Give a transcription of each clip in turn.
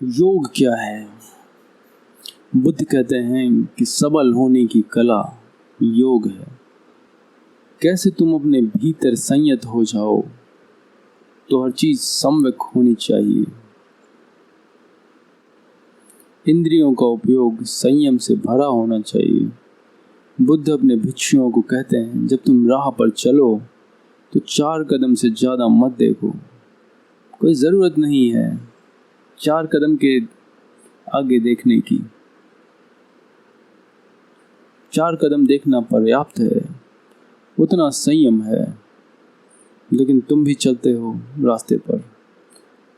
योग क्या है? बुद्ध कहते हैं कि सबल होने की कला योग है। कैसे तुम अपने भीतर संयत हो जाओ तो हर चीज सम्यक होनी चाहिए। इंद्रियों का उपयोग संयम से भरा होना चाहिए। बुद्ध अपने भिक्षुओं को कहते हैं, जब तुम राह पर चलो तो 4 कदम से ज्यादा मत देखो। कोई जरूरत नहीं है 4 कदम के आगे देखने की। 4 कदम देखना पर्याप्त है, उतना संयम है। लेकिन तुम भी चलते हो रास्ते पर।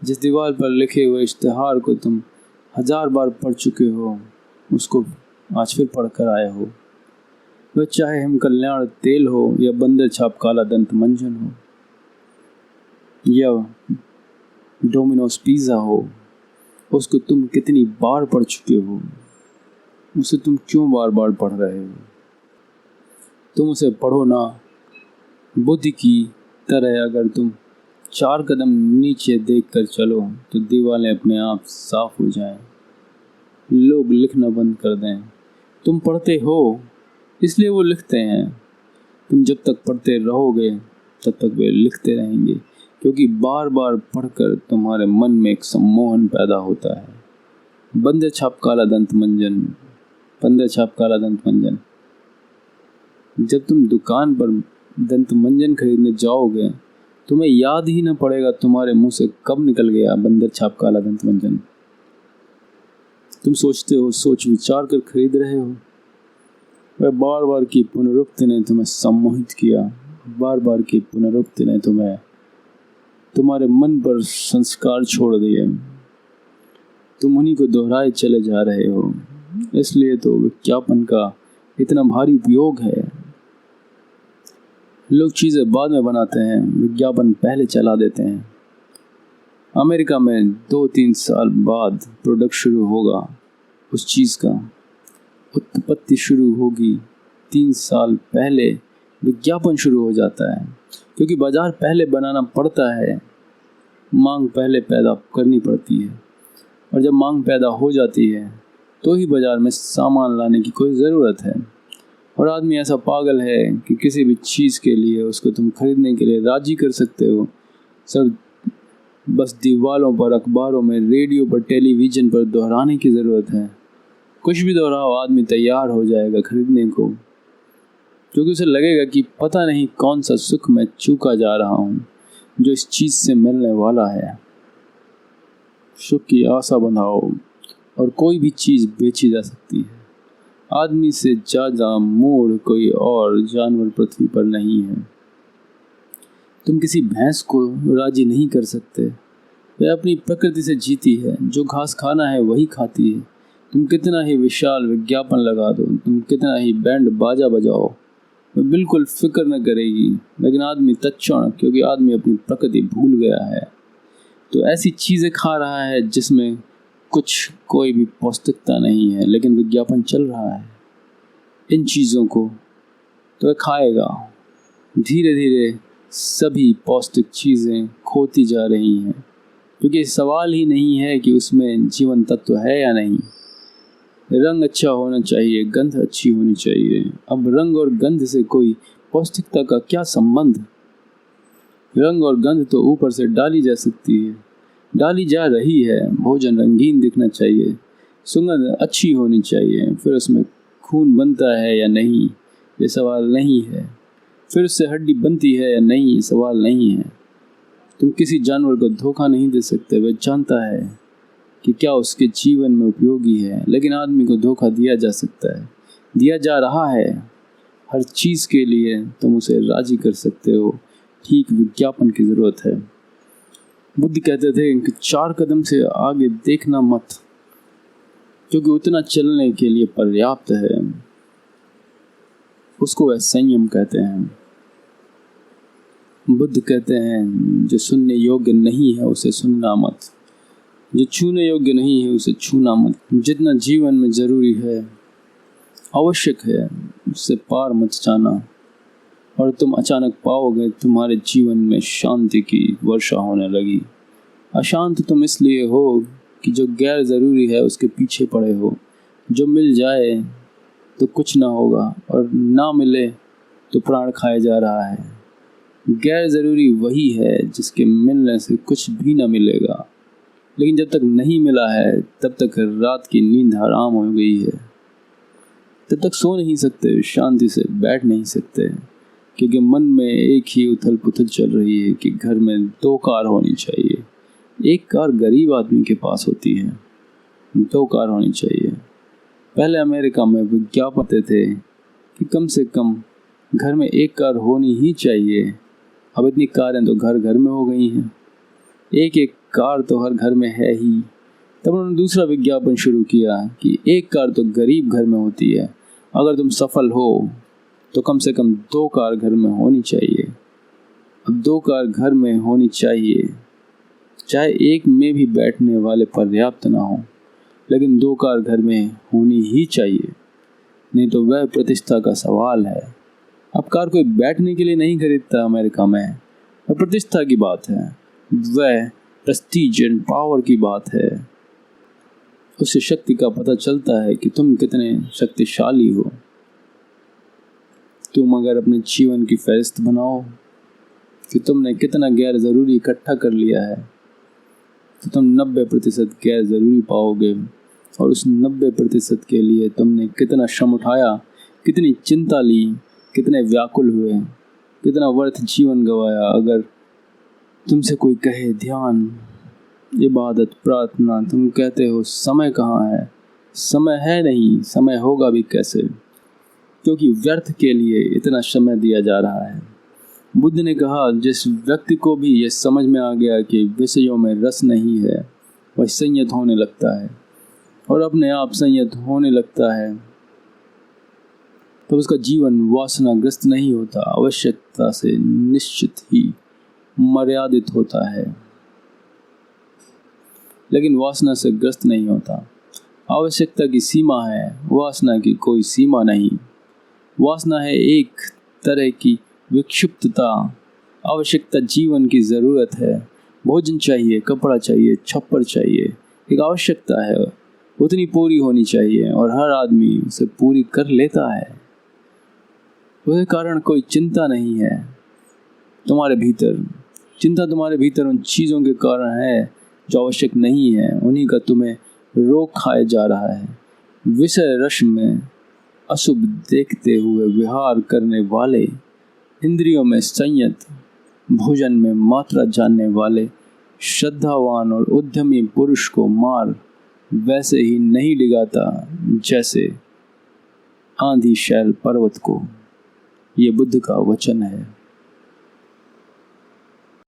जिस दीवार पर लिखे हुए इश्तिहार को तुम 1000 बार पढ़ चुके हो, उसको आज फिर पढ़ कर आए हो। वह चाहे हम कल्याण तेल हो या बंदर छाप काला दंत मंजन हो या डोमिनोज पिज़्ज़ा हो, उसको तुम कितनी बार पढ़ चुके हो, उसे तुम क्यों बार बार पढ़ रहे हो? तुम उसे पढ़ो ना। बुद्ध की तरह अगर तुम 4 कदम नीचे देख कर चलो तो दीवारें अपने आप साफ हो जाएं, लोग लिखना बंद कर दें। तुम पढ़ते हो इसलिए वो लिखते हैं। तुम जब तक पढ़ते रहोगे तब तक वे लिखते रहेंगे, क्योंकि बार बार पढ़कर तुम्हारे मन में एक सम्मोहन पैदा होता है। बंदर छाप काला दंत मंजन, बंदर छाप काला दंत मंजन। जब तुम दुकान पर दंत मंजन खरीदने जाओगे तुम्हें याद ही ना पड़ेगा तुम्हारे मुंह से कब निकल गया बंदर छाप काला दंत मंजन। तुम सोचते हो, सोच विचार कर खरीद रहे हो। वह बार बार की पुनरुक्ति ने तुम्हें सम्मोहित किया। बार बार की पुनरुक्ति ने तुम्हें तुम्हारे मन पर संस्कार छोड़ दिए। तुम उन्हीं को दोहराए चले जा रहे हो। इसलिए तो विज्ञापन का इतना भारी उपयोग है। लोग चीज़ें बाद में बनाते हैं, विज्ञापन पहले चला देते हैं। अमेरिका में 2-3 साल बाद प्रोडक्ट शुरू होगा, उस चीज़ का उत्पत्ति शुरू होगी। 3 साल पहले विज्ञापन शुरू हो जाता है, क्योंकि बाजार पहले बनाना पड़ता है, मांग पहले पैदा करनी पड़ती है। और जब मांग पैदा हो जाती है तो ही बाजार में सामान लाने की कोई ज़रूरत है। और आदमी ऐसा पागल है कि किसी भी चीज़ के लिए उसको तुम खरीदने के लिए राजी कर सकते हो। सब बस दीवारों पर, अखबारों में, रेडियो पर, टेलीविज़न पर दोहराने की ज़रूरत है। कुछ भी दोहराओ, आदमी तैयार हो जाएगा खरीदने को, क्योंकि उसे लगेगा कि पता नहीं कौन सा सुख मैं चूका जा रहा हूँ जो इस चीज़ से मिलने वाला है। सुख की आशा बंधाओ और कोई भी चीज़ बेची जा सकती है। आदमी से ज़्यादा मूढ़ कोई और जानवर पृथ्वी पर नहीं है। तुम किसी भैंस को राजी नहीं कर सकते, वह अपनी प्रकृति से जीती है। जो घास खाना है वही खाती है। तुम कितना ही विशाल विज्ञापन लगा दो, तुम कितना ही बैंड बाजा बजाओ, वह बिल्कुल फिक्र न करेगी। लेकिन आदमी तत्क्षण, क्योंकि आदमी अपनी प्रकृति भूल गया है, तो ऐसी चीज़ें खा रहा है जिसमें कोई भी पौष्टिकता नहीं है, लेकिन विज्ञापन चल रहा है इन चीज़ों को, तो वह खाएगा। धीरे धीरे सभी पौष्टिक चीज़ें खोती जा रही हैं, क्योंकि सवाल ही नहीं है कि उसमें जीवन तत्व है या नहीं। रंग अच्छा होना चाहिए, गंध अच्छी होनी चाहिए। अब रंग और गंध से कोई पौष्टिकता का क्या संबंध? रंग और गंध तो ऊपर से डाली जा सकती है, डाली जा रही है। भोजन रंगीन दिखना चाहिए, सुगंध अच्छी होनी चाहिए। फिर उसमें खून बनता है या नहीं, ये सवाल नहीं है। फिर उससे हड्डी बनती है या नहीं, ये सवाल नहीं है। तुम किसी जानवर को धोखा नहीं दे सकते, वह जानता है कि क्या उसके जीवन में उपयोगी है। लेकिन आदमी को धोखा दिया जा सकता है, दिया जा रहा है। हर चीज़ के लिए तुम उसे राजी कर सकते हो, ठीक विज्ञापन की ज़रूरत है। बुद्ध कहते थे कि 4 कदम से आगे देखना मत, क्योंकि उतना चलने के लिए पर्याप्त है। उसको वह संयम कहते हैं। बुद्ध कहते हैं, जो सुनने योग्य नहीं है उसे सुनना मत, जो छूने योग्य नहीं है उसे छूना मत। जितना जीवन में ज़रूरी है, आवश्यक है, उससे पार मत जाना, और तुम अचानक पाओगे तुम्हारे जीवन में शांति की वर्षा होने लगी। अशांत तुम इसलिए हो कि जो गैर ज़रूरी है उसके पीछे पड़े हो। जो मिल जाए तो कुछ ना होगा और ना मिले तो प्राण खाया जा रहा है। गैर ज़रूरी वही है जिसके मिलने से कुछ भी ना मिलेगा, लेकिन जब तक नहीं मिला है तब तक रात की नींद हराम हो गई है। तब तक सो नहीं सकते, शांति से बैठ नहीं सकते, क्योंकि मन में एक ही उथल पुथल चल रही है कि घर में 2 कार होनी चाहिए। एक कार गरीब आदमी के पास होती है, 2 कार होनी चाहिए। पहले अमेरिका में विज्ञापन थे कि कम से कम घर में 1 कार होनी ही चाहिए। अब इतनी कारें तो घर घर में हो गई हैं, एक एक कार तो हर घर में है ही। तब उन्होंने दूसरा विज्ञापन शुरू किया कि 1 कार तो गरीब घर में होती है, अगर तुम सफल हो तो कम से कम 2 कार घर में होनी चाहिए। अब 2 कार घर में होनी चाहिए, चाहे एक में भी बैठने वाले पर्याप्त ना हो, लेकिन 2 कार घर में होनी ही चाहिए, नहीं तो वह प्रतिष्ठा का सवाल है। अब कार कोई बैठने के लिए नहीं खरीदता अमेरिका में, वह प्रतिष्ठा की बात है, वह प्रेस्टीज एंड पावर की बात है। उससे शक्ति का पता चलता है कि तुम कितने शक्तिशाली हो। तुम अगर अपने जीवन की फहरिस्त बनाओ कि तुमने कितना गैर ज़रूरी इकट्ठा कर लिया है, तो तुम 90% गैर ज़रूरी पाओगे। और उस 90% के लिए तुमने कितना श्रम उठाया, कितनी चिंता ली, कितने व्याकुल हुए, कितना व्यर्थ जीवन गवाया। अगर तुमसे कोई कहे ध्यान, इबादत, प्रार्थना, तुम कहते हो समय कहाँ है? समय है नहीं, समय होगा भी कैसे, क्योंकि व्यर्थ के लिए इतना समय दिया जा रहा है। बुद्ध ने कहा, जिस व्यक्ति को भी यह समझ में आ गया कि विषयों में रस नहीं है, वह संयत होने लगता है और अपने आप संयत होने लगता है, तो उसका जीवन वासनाग्रस्त नहीं होता, आवश्यकता से निश्चित ही मर्यादित होता है, लेकिन वासना से ग्रस्त नहीं होता। आवश्यकता की सीमा है, वासना की कोई सीमा नहीं। वासना है एक तरह की विक्षिप्तता, आवश्यकता जीवन की ज़रूरत है। भोजन चाहिए, कपड़ा चाहिए, छप्पर चाहिए, एक आवश्यकता है, उतनी पूरी होनी चाहिए और हर आदमी उसे पूरी कर लेता है। उसके कारण कोई चिंता नहीं है तुम्हारे भीतर। चिंता तुम्हारे भीतर उन चीज़ों के कारण है जो आवश्यक नहीं है, उन्हीं का तुम्हें रोक खाया जा रहा है। विषय रस में अशुभ देखते हुए विहार करने वाले, इंद्रियों में संयत, भोजन में मात्रा जानने वाले श्रद्धावान और उद्यमी पुरुष को मार वैसे ही नहीं डिगाता जैसे आंधी शैल पर्वत को। ये बुद्ध का वचन है।